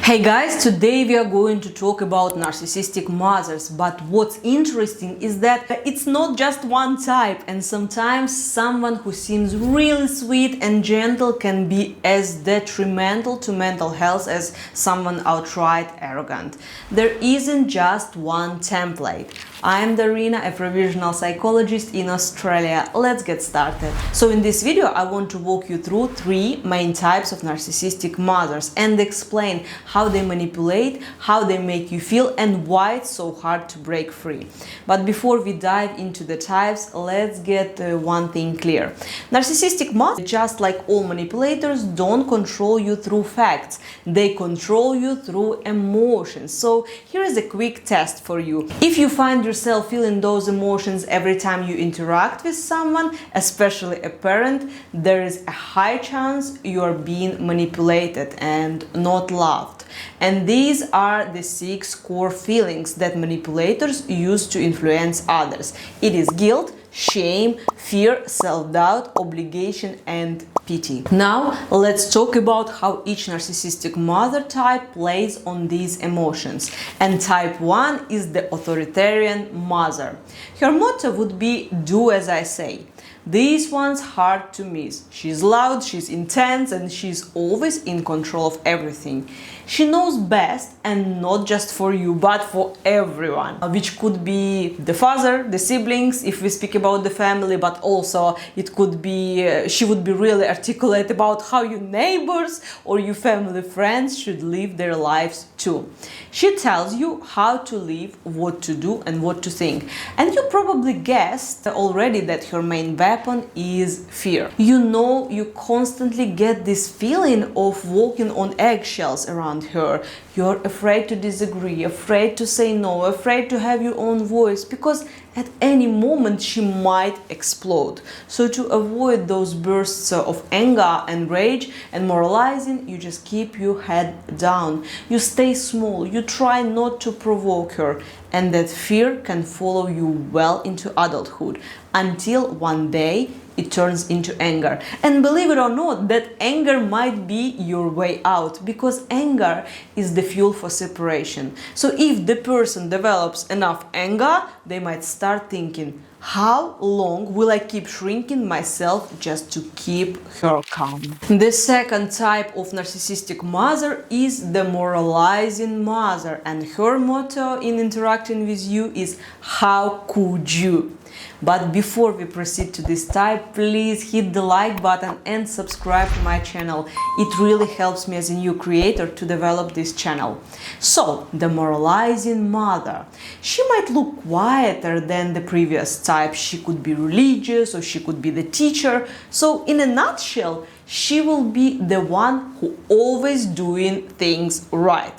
Hey guys, today we are going to talk about narcissistic mothers, but what's interesting is that it's not just one type, and sometimes someone who seems really sweet and gentle can be as detrimental to mental health as someone outright arrogant. There isn't just one template. I'm Darina, a provisional psychologist in Australia. Let's get started. So in this video, I want to walk you through 3 main types of narcissistic mothers and explain how they manipulate, how they make you feel, and why it's so hard to break free. But before we dive into the types, let's get one thing clear. Narcissistic mothers, just like all manipulators, don't control you through facts. They control you through emotions. So here is a quick test for you. If you find yourself feeling those emotions every time you interact with someone, especially a parent, there is a high chance you are being manipulated and not loved. And these are the 6 core feelings that manipulators use to influence others. It is guilt, shame, fear, self-doubt, obligation, and pity. Now, let's talk about how each narcissistic mother type plays on these emotions. And type 1 is the authoritarian mother. Her motto would be, "Do as I say." This one's hard to miss. She's loud, she's intense, and she's always in control of everything. She knows best, and not just for you, but for everyone, which could be the father, the siblings, if we speak about the family, but also it could be, she would be really articulate about how your neighbors or your family friends should live their lives too. She tells you how to live, what to do, and what to think. And you probably guessed already that her main weapon is fear. You know, you constantly get this feeling of walking on eggshells around her. You're afraid to disagree, afraid to say no, afraid to have your own voice, because at any moment she might explode. So to avoid those bursts of anger and rage and moralizing, you just keep your head down. You stay small, you try not to provoke her, and that fear can follow you well into adulthood until one day it turns into anger. And believe it or not, that anger might be your way out, because anger is the fuel for separation. So if the person develops enough anger, they might start thinking, how long will I keep shrinking myself just to keep her calm? The second type of narcissistic mother is the moralizing mother, and her motto in interacting with you is, "How could you?" But before we proceed to this type, please hit the like button and subscribe to my channel. It really helps me as a new creator to develop this channel. So, the moralizing mother. She might look quieter than the previous type. She could be religious, or she could be the teacher. So, in a nutshell, she will be the one who always doing things right.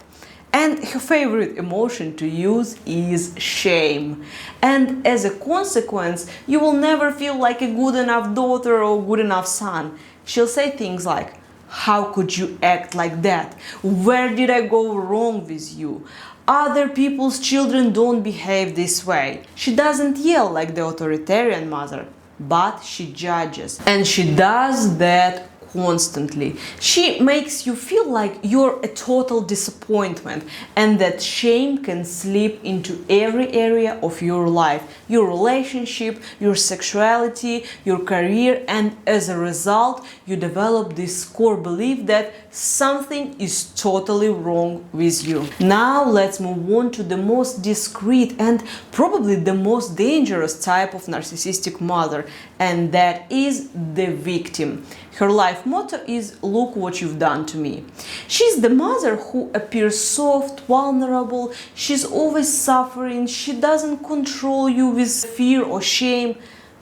And her favorite emotion to use is shame. And as a consequence, you will never feel like a good enough daughter or good enough son. She'll say things like, "How could you act like that? Where did I go wrong with you? Other people's children don't behave this way." She doesn't yell like the authoritarian mother, but she judges. And she does that constantly. She makes you feel like you're a total disappointment, and that shame can slip into every area of your life, your relationship, your sexuality, your career, and as a result, you develop this core belief that something is totally wrong with you. Now let's move on to the most discreet and probably the most dangerous type of narcissistic mother, and that is the victim. Her life motto is, "Look what you've done to me." She's the mother who appears soft, vulnerable, she's always suffering, she doesn't control you with fear or shame,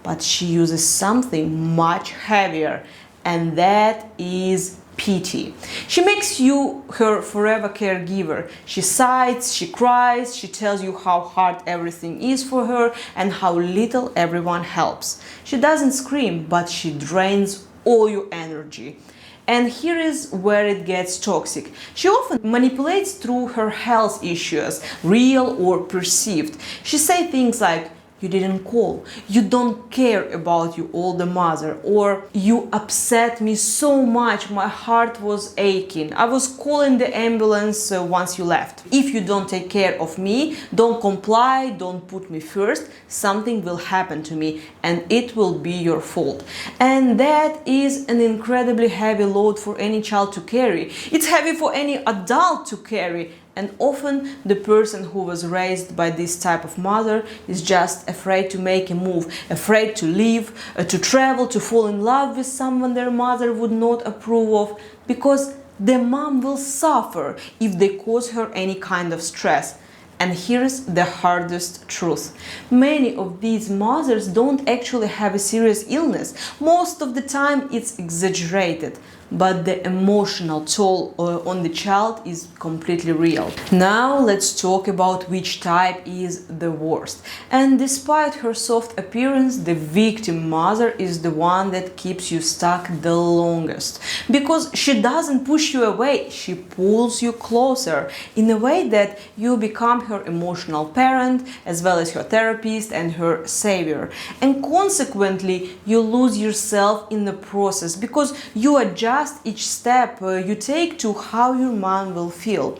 but she uses something much heavier, and that is pity. She makes you her forever caregiver. She sighs, she cries, she tells you how hard everything is for her and how little everyone helps. She doesn't scream, but she drains all your energy. And here is where it gets toxic. She often manipulates through her health issues, real or perceived. She says things like, you didn't call, you don't care about your older mother, or you upset me so much, my heart was aching, I was calling the ambulance once you left. If you don't take care of me, don't comply, don't put me first, something will happen to me and it will be your fault. And that is an incredibly heavy load for any child to carry. It's heavy for any adult to carry. And often the person who was raised by this type of mother is just afraid to make a move, afraid to leave, to travel, to fall in love with someone their mother would not approve of, because the mom will suffer if they cause her any kind of stress. And here's the hardest truth. Many of these mothers don't actually have a serious illness. Most of the time it's exaggerated, but the emotional toll on the child is completely real. Now let's talk about which type is the worst. And despite her soft appearance, the victim mother is the one that keeps you stuck the longest. Because she doesn't push you away, she pulls you closer in a way that you become her emotional parent, as well as her therapist and her savior. And consequently, you lose yourself in the process, because you adjust each step you take to how your mom will feel.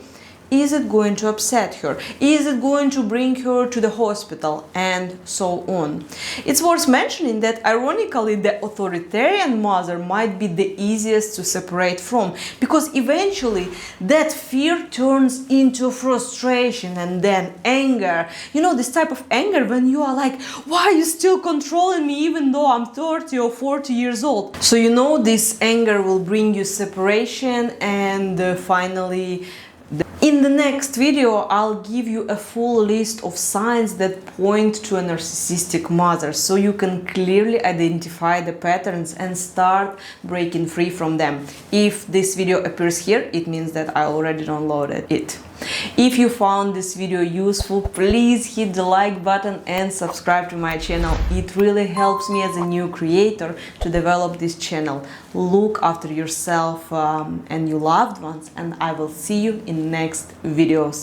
Is it going to upset her? Is it going to bring her to the hospital? And so on. It's worth mentioning that ironically the authoritarian mother might be the easiest to separate from, because eventually that fear turns into frustration and then anger. You know, this type of anger when you are like, why are you still controlling me even though I'm 30 or 40 years old? So you know, this anger will bring you separation and finally in the next video, I'll give you a full list of signs that point to a narcissistic mother, so you can clearly identify the patterns and start breaking free from them. If this video appears here, it means that I already downloaded it. If you found this video useful, please hit the like button and subscribe to my channel. It really helps me as a new creator to develop this channel. Look after yourself and your loved ones, and I will see you in next videos.